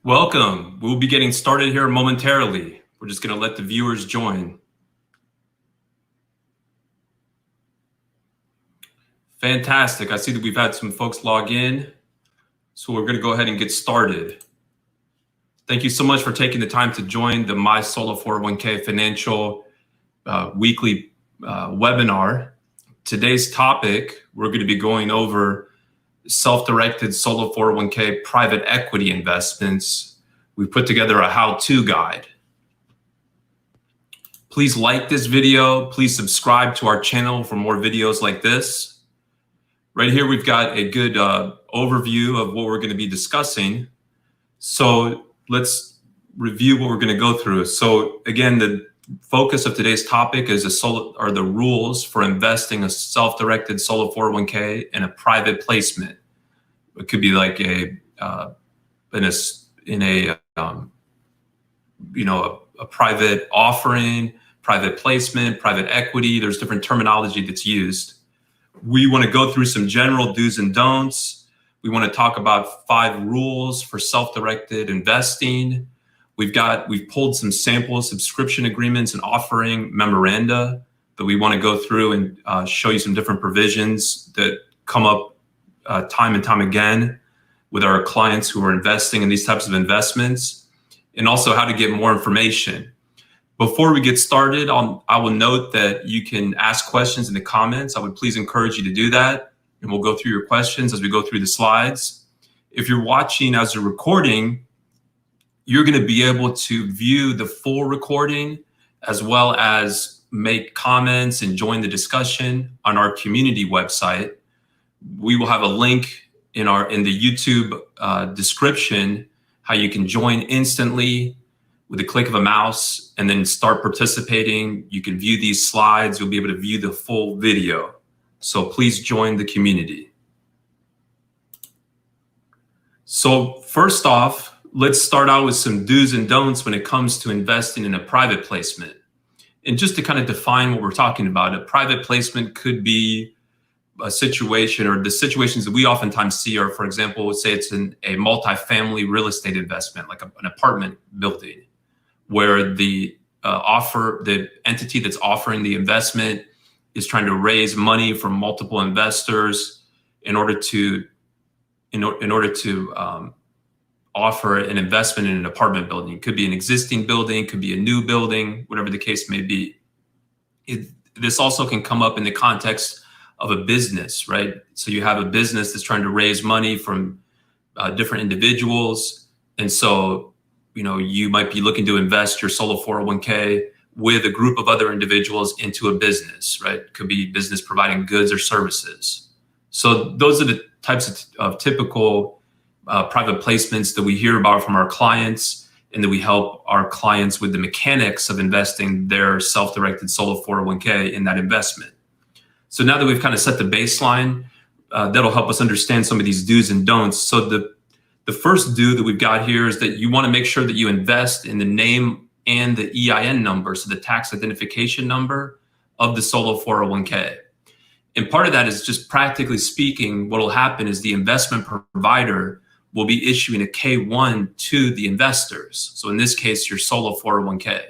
Welcome. We'll be getting started here momentarily. We're just going to let the viewers join. Fantastic. I see that we've had some folks log in, so we're going to go ahead and get started. Thank you so much for taking the time to join the My Solo 401k Financial weekly webinar. Today's topic, we're going to be going over self-directed solo 401k private equity investments. We put together a how-to guide. Please like this video. Please subscribe to our channel for more videos like this. Right here, we've got a good overview of what we're going to be discussing. So let's review what we're going to go through. So again, the focus of today's topic is the rules for investing a self-directed solo 401k in a private placement. It could be like a private offering, private placement, private equity. There's different terminology that's used. We want to go through some general do's and don'ts. We want to talk about 5 rules for self-directed investing. We've pulled some sample subscription agreements and offering memoranda that we want to go through and show you some different provisions that come up time and time again with our clients who are investing in these types of investments, and also how to get more information. Before we get started, I will note that you can ask questions in the comments. I would please encourage you to do that, and we'll go through your questions as we go through the slides. If you're watching as a recording, you're going to be able to view the full recording as well as make comments and join the discussion on our community website. We will have a link in the YouTube description how you can join instantly with a click of a mouse and then start participating. You can view these slides. You'll be able to view the full video. So please join the community. So first off, let's start out with some do's and don'ts when it comes to investing in a private placement. And just to kind of define what we're talking about, a private placement could be a situation, or the situations that we oftentimes see are, for example, say it's in a multifamily real estate investment, like an apartment building, where the entity that's offering the investment is trying to raise money from multiple investors in order to offer an investment in an apartment building. It could be an existing building, could be a new building, whatever the case may be. This also can come up in the context of a business, right? So you have a business that's trying to raise money from different individuals. And so, you might be looking to invest your solo 401k with a group of other individuals into a business, right? It could be business providing goods or services. So those are the types of typical private placements that we hear about from our clients, and that we help our clients with the mechanics of investing their self-directed solo 401k in that investment. So now that we've kind of set the baseline, that'll help us understand some of these do's and don'ts. So the first do that we've got here is that you want to make sure that you invest in the name and the EIN number, so the tax identification number of the solo 401k. And part of that is just practically speaking, what will happen is the investment provider will be issuing a K-1 to the investors. So in this case, your solo 401k.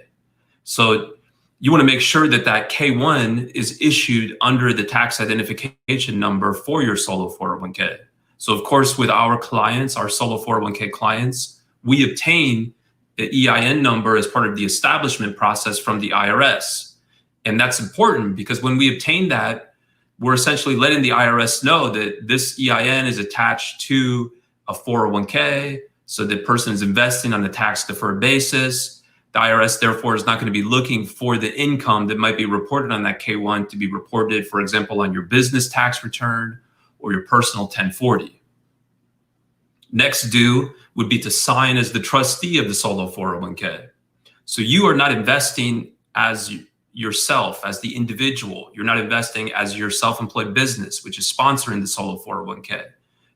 So you want to make sure that that K-1 is issued under the tax identification number for your solo 401k. So of course, with our clients, our solo 401k clients, we obtain the EIN number as part of the establishment process from the IRS. And that's important because when we obtain that, we're essentially letting the IRS know that this EIN is attached to a 401k, so the person is investing on a tax deferred basis. The IRS, therefore, is not going to be looking for the income that might be reported on that K-1 to be reported, for example, on your business tax return or your personal 1040. Next due would be to sign as the trustee of the solo 401k. So you are not investing as yourself, as the individual. You're not investing as your self-employed business, which is sponsoring the solo 401k.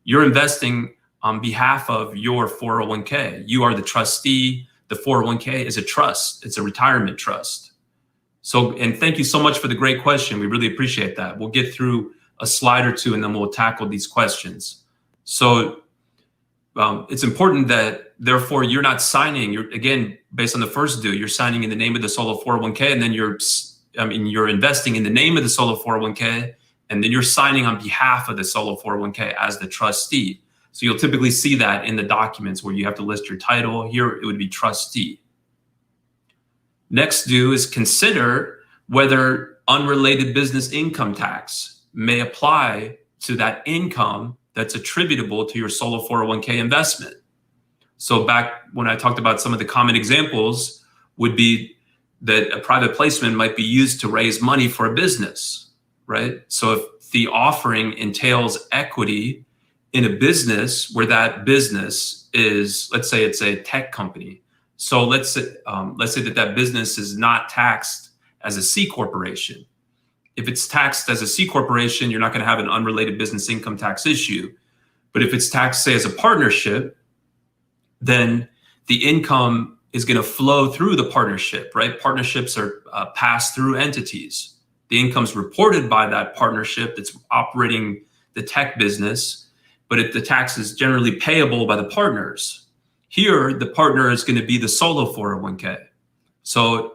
You're investing on behalf of your 401k. You are the trustee. The 401k is a trust. It's a retirement trust. So, and thank you so much for the great question. We really appreciate that. We'll get through a slide or two and then we'll tackle these questions. So it's important that therefore you're not signing. You're, again, based on the first do, you're signing in the name of the solo 401k, and then you're investing in the name of the solo 401k, and then you're signing on behalf of the solo 401k as the trustee. So you'll typically see that in the documents where you have to list your title. Here it would be trustee. Next do is consider whether unrelated business income tax may apply to that income that's attributable to your solo 401k investment. So back when I talked about some of the common examples would be that a private placement might be used to raise money for a business, right? So if the offering entails equity in a business where that business is, let's say it's a tech company. So let's say that business is not taxed as a C corporation. If it's taxed as a C corporation, you're not going to have an unrelated business income tax issue. But if it's taxed, say, as a partnership, then the income is going to flow through the partnership, right? Partnerships are pass-through entities. The income's reported by that partnership that's operating the tech business, but the tax is generally payable by the partners. Here, the partner is going to be the solo 401k. So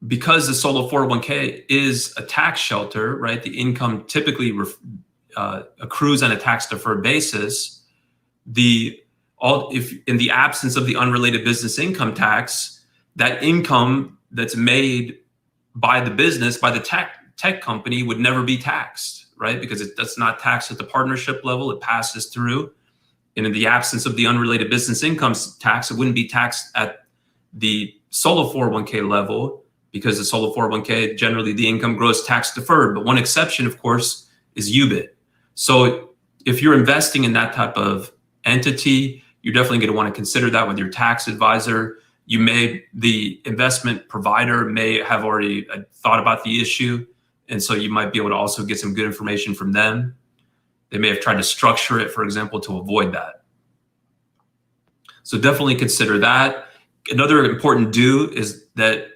because the solo 401k is a tax shelter, right? The income typically accrues on a tax-deferred basis. If in the absence of the unrelated business income tax, that income that's made by the business, by the tech company, would never be taxed, right? Because that's not taxed at the partnership level; it passes through. And in the absence of the unrelated business income tax, it wouldn't be taxed at the solo 401k level, because the solo 401k, generally the income grows tax deferred. But one exception, of course, is UBIT. So if you're investing in that type of entity, you're definitely going to want to consider that with your tax advisor. The investment provider may have already thought about the issue. And so you might be able to also get some good information from them. They may have tried to structure it, for example, to avoid that. So definitely consider that. Another important do is that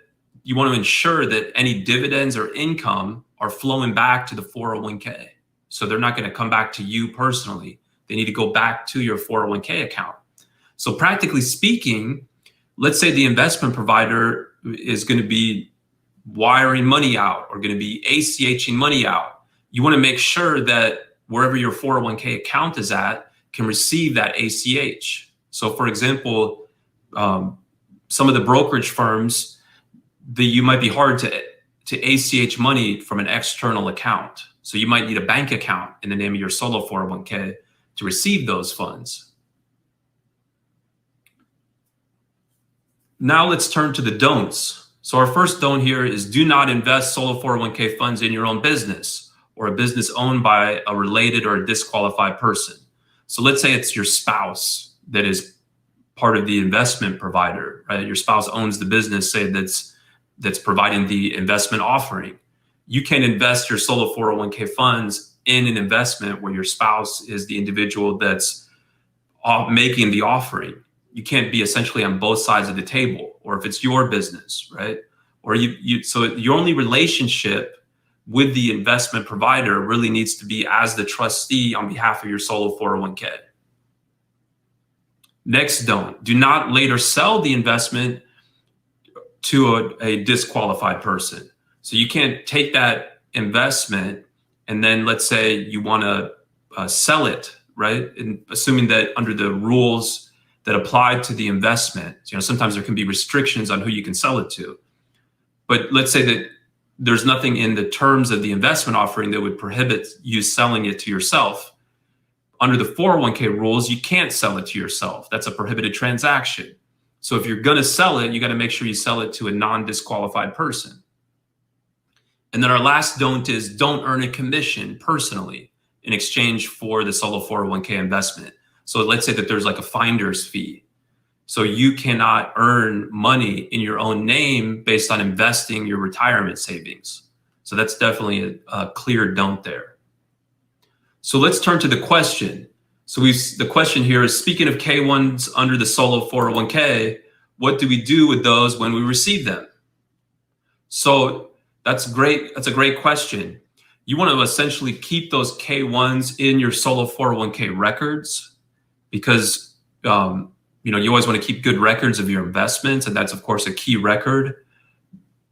you want to ensure that any dividends or income are flowing back to the 401k. So they're not going to come back to you personally. They need to go back to your 401k account. So practically speaking, let's say the investment provider is going to be wiring money out or going to be ACHing money out. You want to make sure that wherever your 401k account is at can receive that ACH. So for example, some of the brokerage firms, you might be hard to ACH money from an external account. So you might need a bank account in the name of your solo 401k to receive those funds. Now let's turn to the don'ts. So our first don't here is do not invest solo 401k funds in your own business or a business owned by a related or a disqualified person. So let's say it's your spouse that is part of the investment provider, right? Your spouse owns the business, say that's providing the investment offering. You can invest your solo 401k funds in an investment where your spouse is the individual that's making the offering. You can't be essentially on both sides of the table, or if it's your business, right? Or so your only relationship with the investment provider really needs to be as the trustee on behalf of your solo 401k. Next don't, do not later sell the investment to a disqualified person. So you can't take that investment and then let's say you want to sell it, right? And assuming that under the rules that apply to the investment, sometimes there can be restrictions on who you can sell it to. But let's say that there's nothing in the terms of the investment offering that would prohibit you selling it to yourself. Under the 401k rules, you can't sell it to yourself. That's a prohibited transaction. So if you're going to sell it, you got to make sure you sell it to a non-disqualified person. And then our last don't is don't earn a commission personally in exchange for the solo 401k investment. So let's say that there's like a finder's fee. So you cannot earn money in your own name based on investing your retirement savings. So that's definitely a clear don't there. So let's turn to the question. So the question here is, speaking of K1s under the solo 401k, what do we do with those when we receive them? So that's great. That's a great question. You want to essentially keep those K1s in your solo 401k records. because you always want to keep good records of your investments, and that's of course a key record.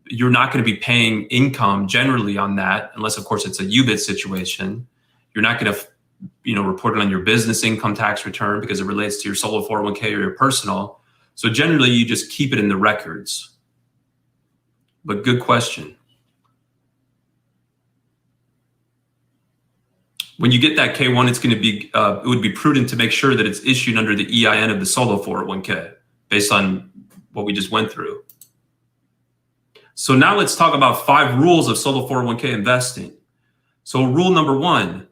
You're not going to be paying income generally on that, unless of course it's a UBIT situation. You're not going to report it on your business income tax return because it relates to your solo 401k or your personal. So generally you just keep it in the records. But good question. When you get that K1, it's going to be, it would be prudent to make sure that it's issued under the EIN of the solo 401k based on what we just went through. So now let's talk about 5 rules of solo 401k investing. So rule number 1,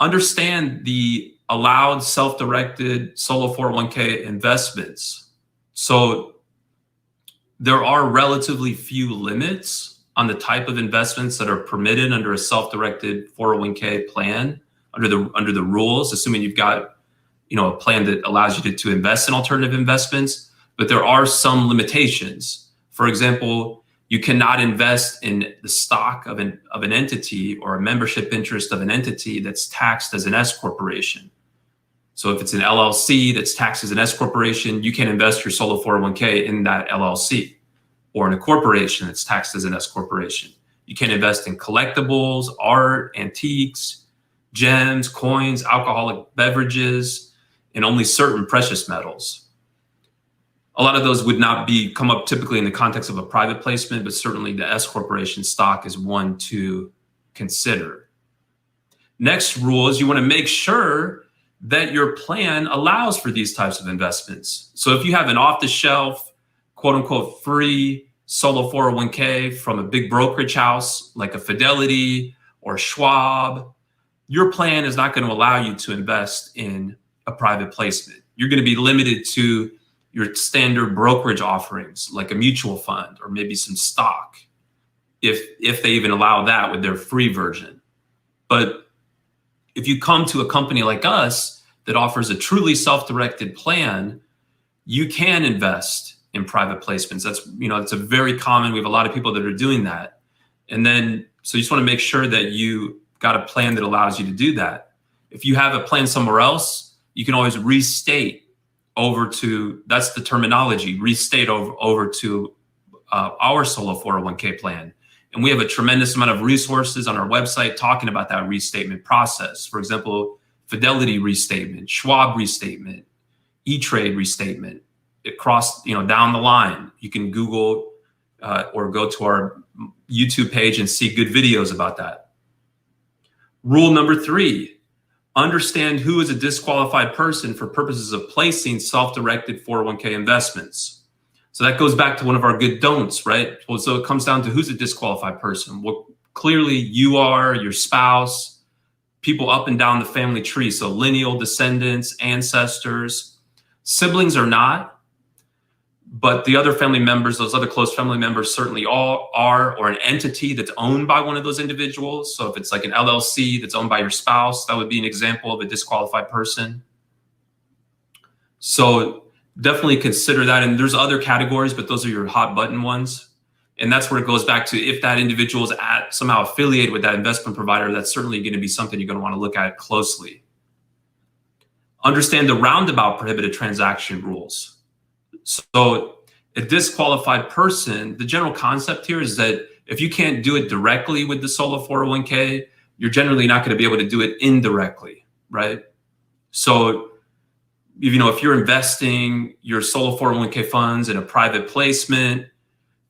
understand the allowed self-directed solo 401k investments. So there are relatively few limits on the type of investments that are permitted under a self-directed 401k plan under the rules, assuming you've got a plan that allows you to invest in alternative investments. But there are some limitations. For example, you cannot invest in the stock of an entity or a membership interest of an entity that's taxed as an S corporation. So if it's an LLC that's taxed as an S corporation, you can't invest your solo 401k in that LLC, or in a corporation that's taxed as an S corporation. You can't invest in collectibles, art, antiques, gems, coins, alcoholic beverages, and only certain precious metals. A lot of those would not come up typically in the context of a private placement, but certainly the S corporation stock is one to consider. Next rule is you want to make sure that your plan allows for these types of investments. So if you have an off-the-shelf, quote unquote, free solo 401k from a big brokerage house like a Fidelity or Schwab, your plan is not going to allow you to invest in a private placement. You're going to be limited to your standard brokerage offerings, like a mutual fund or maybe some stock, if they even allow that with their free version. But if you come to a company like us that offers a truly self-directed plan, you can invest in private placements. It's a very common. We have a lot of people that are doing that. And then, so you just want to make sure that you got a plan that allows you to do that. If you have a plan somewhere else, you can always restate over to, that's the terminology, restate over to our solo 401k plan. And we have a tremendous amount of resources on our website talking about that restatement process. For example, Fidelity restatement, Schwab restatement, E-Trade restatement. Across, down the line, you can Google or go to our YouTube page and see good videos about that. Rule number 3, understand who is a disqualified person for purposes of placing self-directed 401k investments. So that goes back to one of our good don'ts, right? Well, so it comes down to who's a disqualified person. Well, clearly you are, your spouse, people up and down the family tree. So lineal descendants, ancestors, siblings are not. But the other family members, those other close family members certainly all are, or an entity that's owned by one of those individuals. So if it's like an LLC that's owned by your spouse, that would be an example of a disqualified person. So definitely consider that. And there's other categories, but those are your hot button ones. And that's where it goes back to, if that individual is somehow affiliated with that investment provider, that's certainly going to be something you're going to want to look at closely. Understand the roundabout prohibited transaction rules. So a disqualified person, the general concept here is that if you can't do it directly with the solo 401k, you're generally not going to be able to do it indirectly, right? So, if you're investing your solo 401k funds in a private placement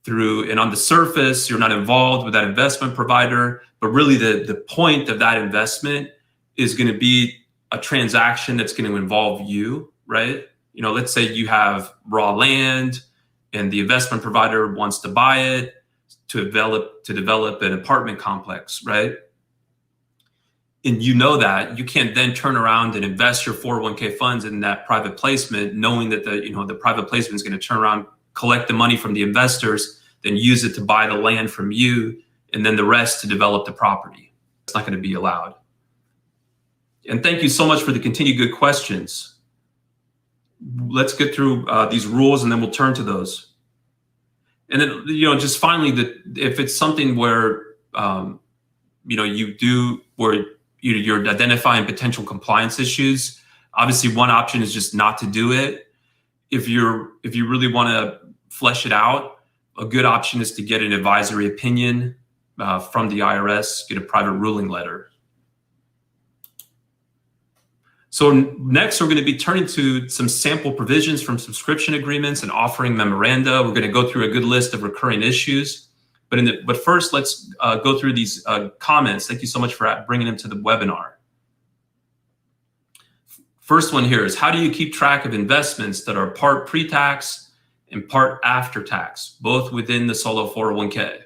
and on the surface, you're not involved with that investment provider, but really the point of that investment is going to be a transaction that's going to involve you, right? Let's say you have raw land and the investment provider wants to buy it to develop an apartment complex, right? And that you can't then turn around and invest your 401k funds in that private placement, knowing that the private placement is going to turn around, collect the money from the investors, then use it to buy the land from you, and then the rest to develop the property. It's not going to be allowed. And thank you so much for the continued good questions. Let's get through these rules and then we'll turn to those. And then, just finally, if it's something where, you're identifying potential compliance issues, Obviously, one option is just not to do it. If you really want to flesh it out, a good option is to get an advisory opinion from the IRS, get a private ruling letter. So next, we're going to be turning to some sample provisions from subscription agreements and offering memoranda. We're going to go through a good list of recurring issues. But first, let's go through these comments. Thank you so much for bringing them to the webinar. First one here is, how do you keep track of investments that are part pre-tax and part after tax, both within the solo 401k?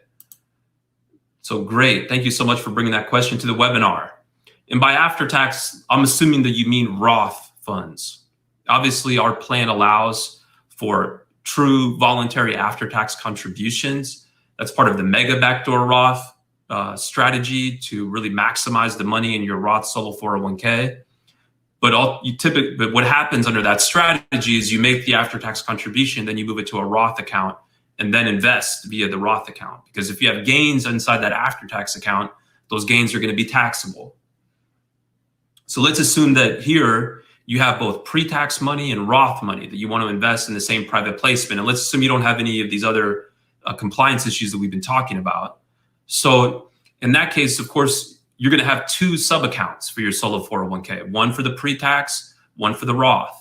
So great. Thank you so much for bringing that question to the webinar. And by after tax, I'm assuming that you mean Roth funds. Obviously, our plan allows for true voluntary after tax contributions. That's part of the Mega Backdoor Roth strategy to really maximize the money in your Roth solo 401k. But what happens under that strategy is you make the after-tax contribution, then you move it to a Roth account and then invest via the Roth account. Because if you have gains inside that after-tax account, those gains are going to be taxable. So let's assume that here you have both pre-tax money and Roth money that you want to invest in the same private placement. And let's assume you don't have any of these other compliance issues that we've been talking about. So in that case, of course, you're going to have two sub-accounts for your solo 401k, one for the pre-tax, one for the Roth.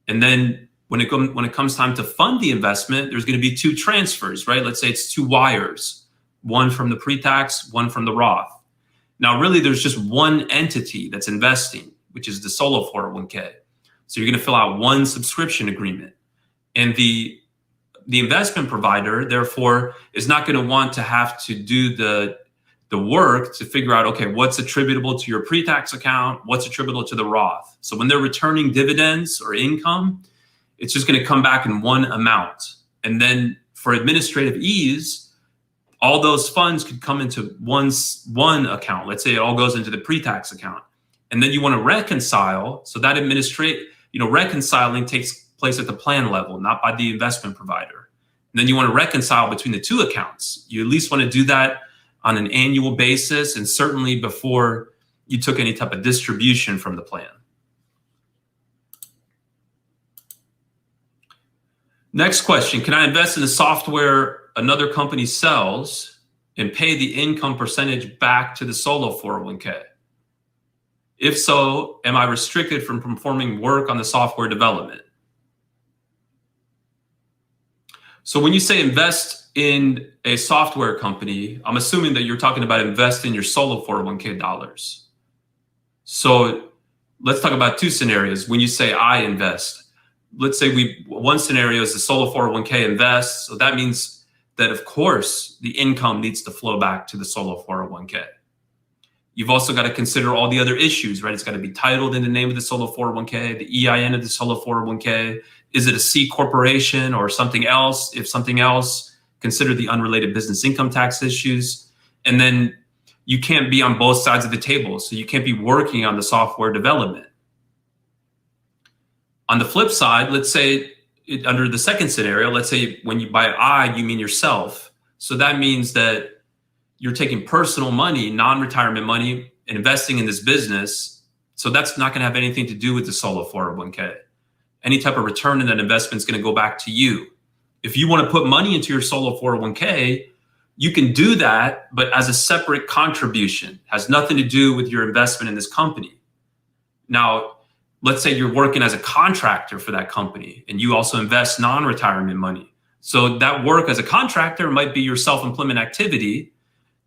And then when it comes time to fund the investment, there's going to be two transfers, right? Let's say it's two wires, one from the pre-tax, one from the Roth. Now, really, there's just one entity that's investing, which is the solo 401k. So you're going to fill out one subscription agreement. And the investment provider, therefore, is not going to want to have to do the work to figure out, okay, what's attributable to your pre-tax account, what's attributable to the Roth. So when they're returning dividends or income, it's just going to come back in one amount. And then for administrative ease, all those funds could come into one account. Let's say it all goes into the pre-tax account. And then you want to reconcile. So that reconciling takes place at the plan level, not by the investment provider. And then you want to reconcile between the two accounts. You at least want to do that on an annual basis, and certainly before you took any type of distribution from the plan. Next question, can I invest in the software another company sells and pay the income percentage back to the solo 401k? If so, am I restricted from performing work on the software development? So when you say invest in a software company, I'm assuming that you're talking about investing your solo 401k dollars. So let's talk about two scenarios. When you say I invest, let's say one scenario is the solo 401k invests. So that means that, of course, the income needs to flow back to the solo 401k. You've also got to consider all the other issues, right? It's got to be titled in the name of the solo 401k, the EIN of the solo 401k. Is it a C corporation or something else? If something else, consider the unrelated business income tax issues. And then you can't be on both sides of the table. So you can't be working on the software development. On the flip side, let's say under the second scenario, let's say when you by I, you mean yourself. So that means that you're taking personal money, non-retirement money, and investing in this business. So that's not going to have anything to do with the solo 401k. Any type of return in that investment is going to go back to you. If you want to put money into your solo 401k, you can do that, but as a separate contribution. It has nothing to do with your investment in this company. Now, let's say you're working as a contractor for that company and you also invest non-retirement money. So that work as a contractor might be your self-employment activity.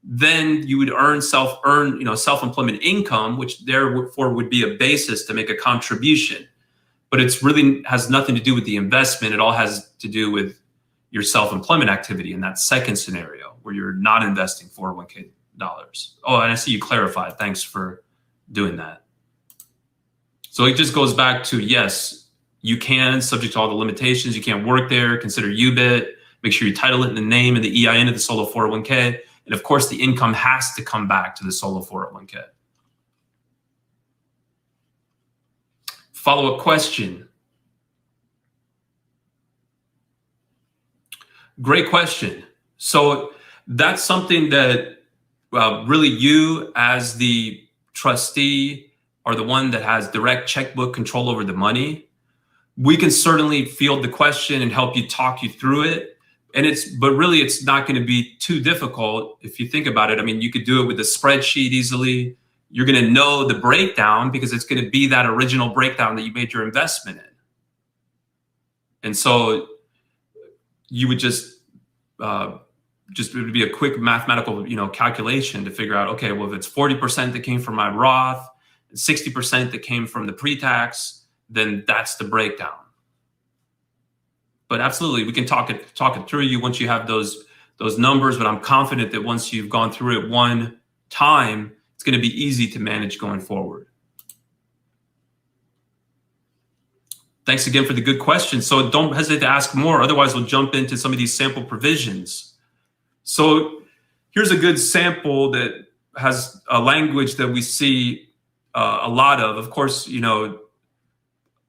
Then you would earn self-employment income, which therefore would be a basis to make a contribution. But it's really has nothing to do with the investment. It all has to do with your self-employment activity in that second scenario where you're not investing 401k dollars. Oh, and I see you clarified. Thanks for doing that. So it just goes back to, yes, you can, subject to all the limitations. You can't work there. Consider UBIT. Make sure you title it in the name and the EIN of the solo 401k. And of course, the income has to come back to the solo 401k. Follow-up question. Great question. So that's something that really you as the trustee are the one that has direct checkbook control over the money, we can certainly field the question and help you talk you through it. But really it's not going to be too difficult if you think about it. I mean, you could do it with a spreadsheet easily. You're going to know the breakdown because it's going to be that original breakdown that you made your investment in. And so you would just it would be a quick mathematical, calculation to figure out, okay, well, if it's 40% that came from my Roth and 60% that came from the pre-tax, then that's the breakdown. But absolutely, we can talk it through you once you have those numbers. But I'm confident that once you've gone through it one time, it's going to be easy to manage going forward. Thanks again for the good questions. So don't hesitate to ask more. Otherwise, we'll jump into some of these sample provisions. So here's a good sample that has a language that we see a lot of. Of course,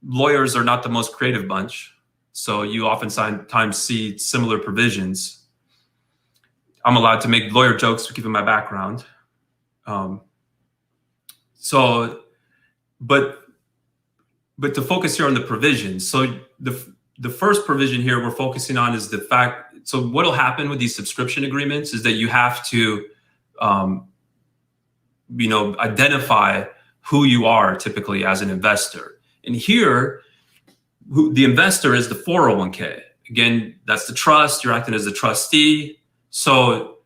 lawyers are not the most creative bunch. So you oftentimes see similar provisions. I'm allowed to make lawyer jokes given my background. But to focus here on the provisions. So the first provision here we're focusing on is the fact, so what'll happen with these subscription agreements is that you have to, identify who you are typically as an investor. And here, the investor is the 401k. Again, that's the trust. You're acting as the trustee. So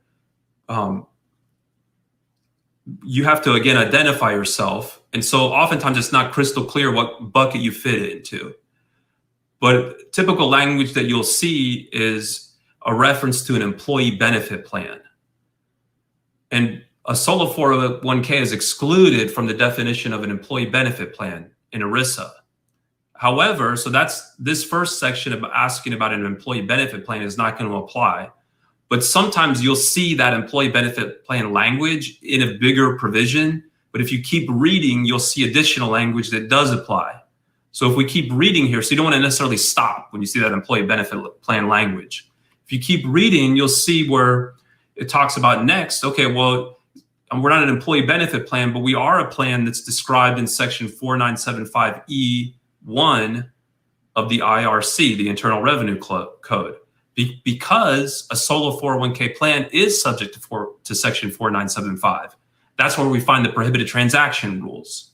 you have to, again, identify yourself. And so oftentimes it's not crystal clear what bucket you fit into. But typical language that you'll see is a reference to an employee benefit plan. And a solo 401k is excluded from the definition of an employee benefit plan in ERISA. However, so that's this first section of asking about an employee benefit plan is not going to apply. But sometimes you'll see that employee benefit plan language in a bigger provision. But if you keep reading, you'll see additional language that does apply. So if we keep reading here, so you don't want to necessarily stop when you see that employee benefit plan language. If you keep reading, you'll see where it talks about next, okay, well, we're not an employee benefit plan, but we are a plan that's described in section 4975E1 of the IRC, the Internal Revenue Code. Because a solo 401k plan is subject to section 4975. That's where we find the prohibited transaction rules.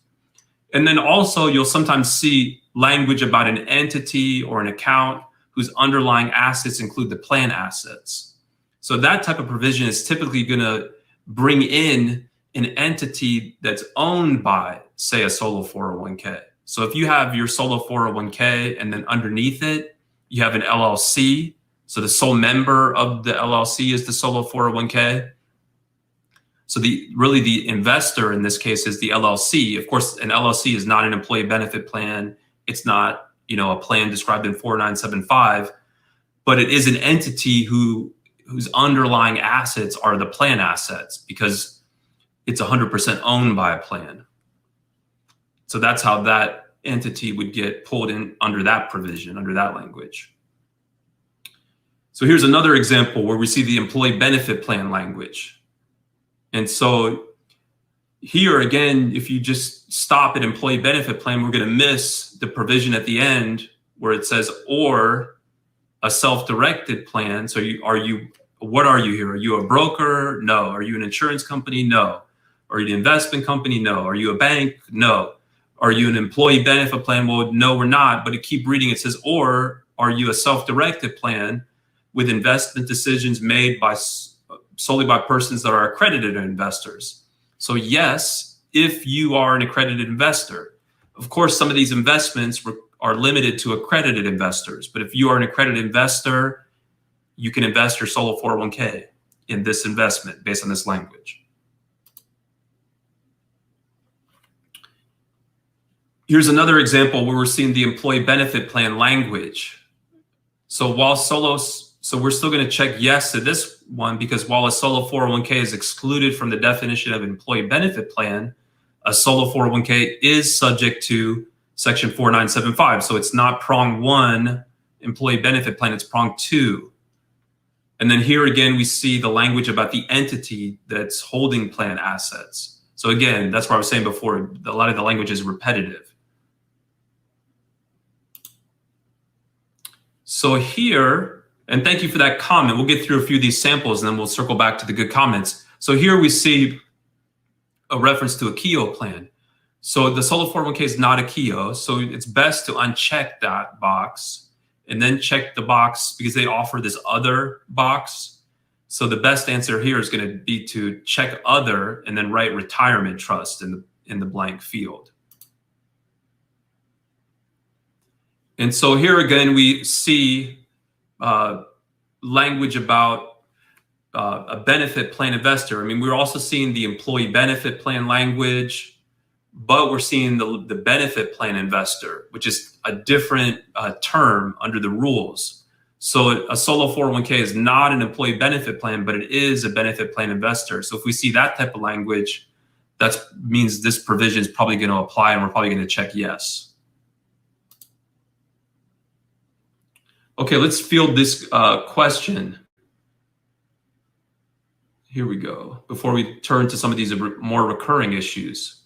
And then also you'll sometimes see language about an entity or an account whose underlying assets include the plan assets. So that type of provision is typically going to bring in an entity that's owned by, say, a solo 401k. So if you have your solo 401k and then underneath it, you have an LLC. So the sole member of the LLC is the solo 401k. So the investor in this case is the LLC. Of course, an LLC is not an employee benefit plan. It's not, a plan described in 4975, but it is an entity whose underlying assets are the plan assets because it's 100% owned by a plan. So that's how that entity would get pulled in under that provision, under that language. So here's another example where we see the employee benefit plan language. And so here again, if you just stop at employee benefit plan, we're going to miss the provision at the end where it says, or a self-directed plan. So what are you here? Are you a broker? No. Are you an insurance company? No. Are you an investment company? No. Are you a bank? No. Are you an employee benefit plan? Well, no, we're not. But to keep reading, it says, or are you a self-directed plan with investment decisions made solely by persons that are accredited investors? So yes, if you are an accredited investor, of course, some of these investments are limited to accredited investors. But if you are an accredited investor, you can invest your solo 401k in this investment based on this language. Here's another example where we're seeing the employee benefit plan language. So we're still going to check yes to this one because while a solo 401k is excluded from the definition of employee benefit plan, a solo 401k is subject to section 4975. So it's not prong 1 employee benefit plan, it's prong 2. And then here again, we see the language about the entity that's holding plan assets. So again, that's what I was saying before. A lot of the language is repetitive. So here, and thank you for that comment. We'll get through a few of these samples and then we'll circle back to the good comments. So here we see a reference to a KEO plan. So the solo 401k is not a KEO. So it's best to uncheck that box and then check the box because they offer this other box. So the best answer here is going to be to check other and then write retirement trust in the blank field. And so here again, we see language about a benefit plan investor. I mean, we're also seeing the employee benefit plan language, but we're seeing the benefit plan investor, which is a different term under the rules. So a solo 401k is not an employee benefit plan, but it is a benefit plan investor. So if we see that type of language, that means this provision is probably going to apply and we're probably going to check yes. Okay, let's field this question. Here we go, before we turn to some of these more recurring issues.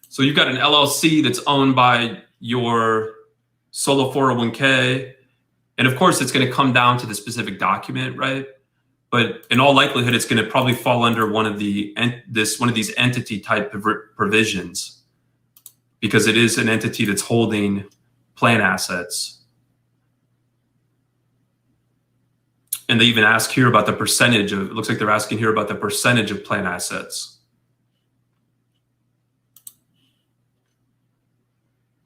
So you've got an LLC that's owned by your solo 401k. And of course, it's going to come down to the specific document, right? But in all likelihood, it's going to probably fall under one of these entity type of provisions, because it is an entity that's holding plan assets. And they even ask here about the percentage of, it looks like they're asking here about the percentage of plan assets.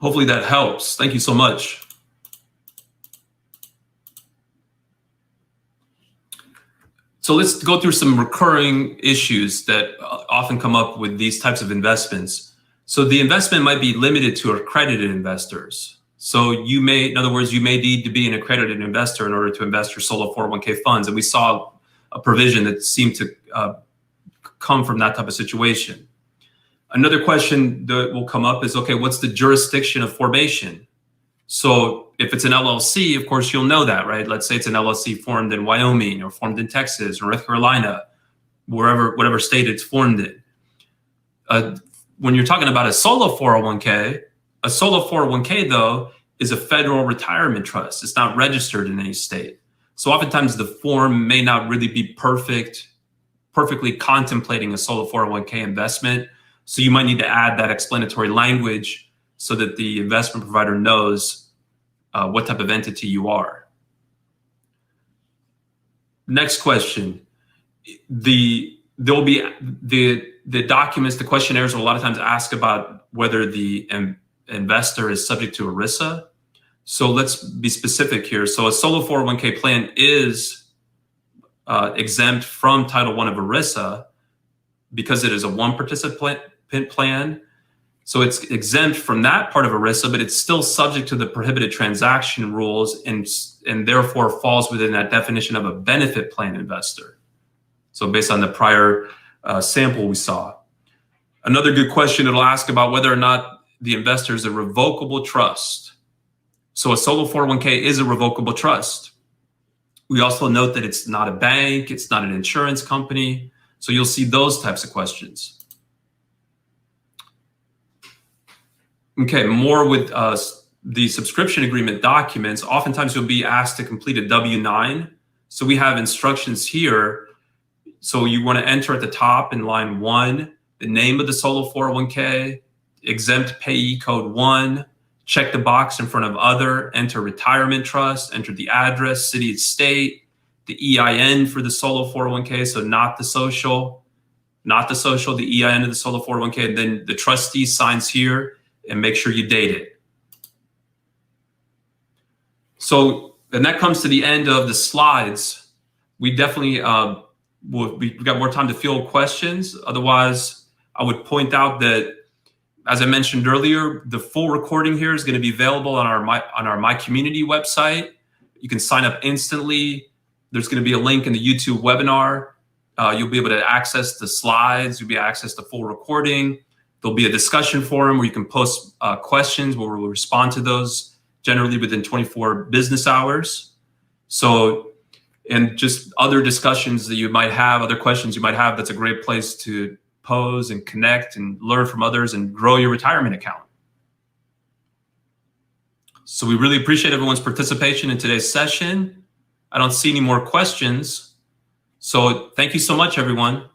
Hopefully that helps. Thank you so much. So let's go through some recurring issues that often come up with these types of investments. So the investment might be limited to accredited investors. So you may, in other words, you may need to be an accredited investor in order to invest your solo 401k funds. And we saw a provision that seemed to come from that type of situation. Another question that will come up is, okay, what's the jurisdiction of formation? So if it's an LLC, of course, you'll know that, right? Let's say it's an LLC formed in Wyoming or formed in Texas or North Carolina, whatever state it's formed in. When you're talking about a solo 401k, though, is a federal retirement trust. It's not registered in any state. So oftentimes the form may not really be perfectly contemplating a solo 401k investment. So you might need to add that explanatory language so that the investment provider knows what type of entity you are. Next question. There'll be the documents, the questionnaires will a lot of times ask about whether the investor is subject to ERISA. So let's be specific here. So a solo 401k plan is exempt from Title I of ERISA because it is a one participant plan. So it's exempt from that part of ERISA, but it's still subject to the prohibited transaction rules and therefore falls within that definition of a benefit plan investor. So based on the prior sample we saw. Another good question, it'll ask about whether or not the investor is a revocable trust. So a solo 401k is a revocable trust. We also note that it's not a bank, it's not an insurance company. So you'll see those types of questions. Okay, more with the subscription agreement documents. Oftentimes you'll be asked to complete a W-9. So we have instructions here. So you want to enter at the top in line 1, the name of the solo 401k, exempt payee code 1, check the box in front of other, enter retirement trust, enter the address, city and state, the EIN for the solo 401k, so not the social, the EIN of the solo 401k, and then the trustee signs here, and make sure you date it. So then that comes to the end of the slides. We definitely, we've got more time to field questions. Otherwise, I would point out that, as I mentioned earlier, the full recording here is going to be available on our My Community website. You can sign up instantly. There's going to be a link in the YouTube webinar. You'll be able to access the slides. You'll be able to access the full recording. There'll be a discussion forum where you can post questions where we'll respond to those generally within 24 business hours. So, and just other discussions that you might have, other questions you might have, that's a great place to pose and connect and learn from others and grow your retirement account. So we really appreciate everyone's participation in today's session. I don't see any more questions. So thank you so much, everyone.